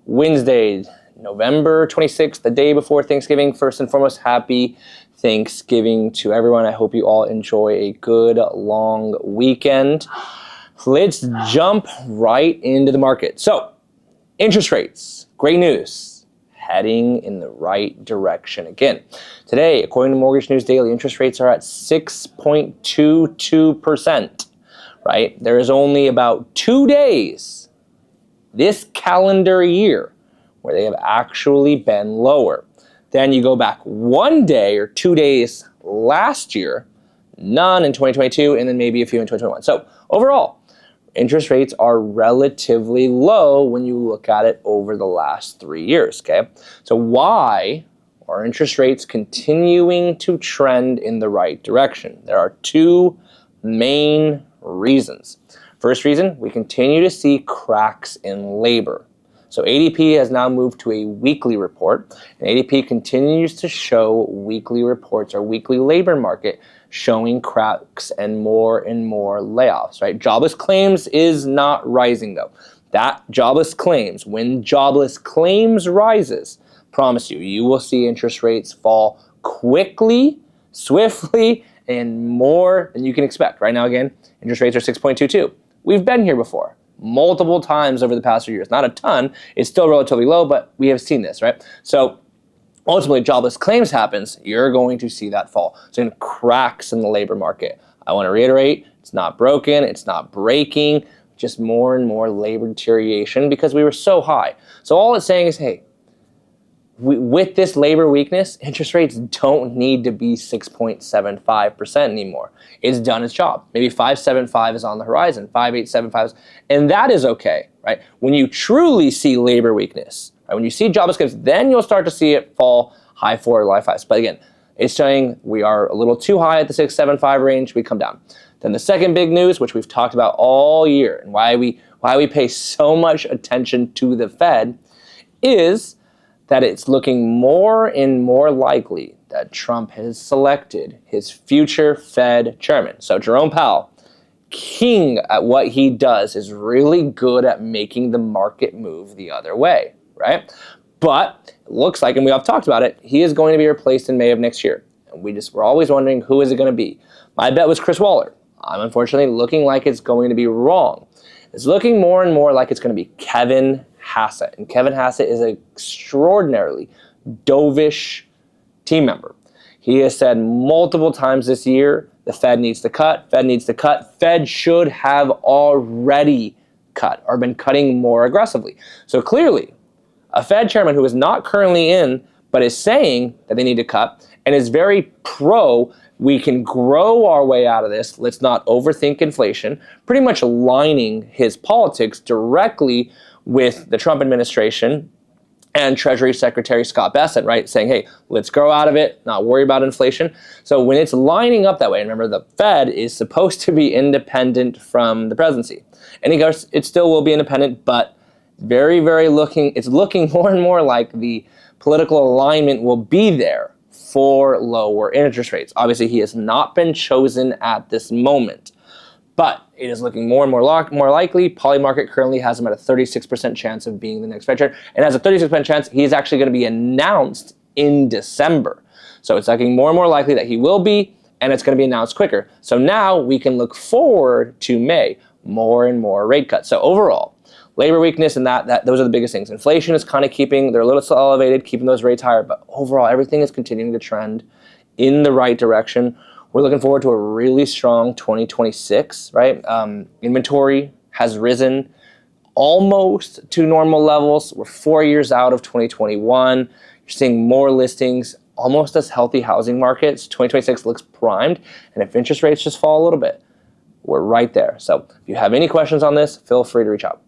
Wednesday, November 26th, the day before Thanksgiving. First and foremost, happy Thanksgiving to everyone. I hope you all enjoy a good long weekend. Let's jump right into the market. So, interest rates, great news, heading in the right direction again. Today, according to Mortgage News Daily, interest rates are at 6.22%, right? There is only about 2 days this calendar year where they have actually been lower. Then you go back 1 day or 2 days last year, none in 2022, and then maybe a few in 2021. So overall, interest rates are relatively low when you look at it over the last 3 years, okay? So why are interest rates continuing to trend in the right direction? There are two main reasons. First reason, we continue to see cracks in labor. So ADP has now moved to a weekly report, and ADP continues to show weekly reports, or weekly labor market, showing cracks and more layoffs, right? Jobless claims is not rising though. That jobless claims, when jobless claims rises, promise you, you will see interest rates fall quickly, swiftly, and more than you can expect. Right now, again, interest rates are 6.22. We've been here before, multiple times over the past few years. Not a ton, it's still relatively low, but we have seen this, right? So ultimately, jobless claims happens, you're going to see that fall. So in cracks in the labor market. I want to reiterate, it's not broken, it's not breaking, just more and more labor deterioration because we were so high. So all it's saying is, hey, with this labor weakness, interest rates don't need to be 6.75% anymore. It's done its job. Maybe 5.75 is on the horizon, 5.875, and that is okay, right? When you truly see labor weakness, right, when you see jobless claims, then you'll start to see it fall high 4 life highs. But again, it's saying we are a little too high at the 6.75 range, we come down. Then the second big news, which we've talked about all year, and why we pay so much attention to the Fed, is that it's looking more and more likely that Trump has selected his future Fed chairman. So Jerome Powell, king at what he does, is really good at making the market move the other way, right? But it looks like, and we have talked about it, he is going to be replaced in May of next year. And we're always wondering, who is it going to be? My bet was Chris Waller. I'm unfortunately looking like it's going to be wrong. It's looking more and more like it's going to be Kevin Hassett. And Kevin Hassett is an extraordinarily dovish team member. He has said multiple times this year, the Fed needs to cut, Fed needs to cut. Fed should have already cut or been cutting more aggressively. So clearly, a Fed chairman who is not currently in, but is saying that they need to cut and is very pro, we can grow our way out of this, let's not overthink inflation, pretty much aligning his politics directly with the Trump administration and Treasury Secretary Scott Bessent, right? Saying, hey, let's grow out of it, not worry about inflation. So when it's lining up that way, remember the Fed is supposed to be independent from the presidency. And he goes, it still will be independent, but it's looking more and more like the political alignment will be there for lower interest rates. Obviously, he has not been chosen at this moment, but it is looking more and more likely. Polymarket currently has him at a 36% chance of being the next Fed chair, and has a 36% chance he is actually going to be announced in December. So it's looking more and more likely that he will be, and it's going to be announced quicker. So now we can look forward to May, more and more rate cuts. So overall, labor weakness and that those are the biggest things. Inflation is kind of they're a little still elevated, keeping those rates higher, but overall everything is continuing to trend in the right direction. We're looking forward to a really strong 2026, right? Inventory has risen almost to normal levels. We're 4 years out of 2021. You're seeing more listings, almost as healthy housing markets. 2026 looks primed, and if interest rates just fall a little bit, we're right there. So if you have any questions on this, feel free to reach out.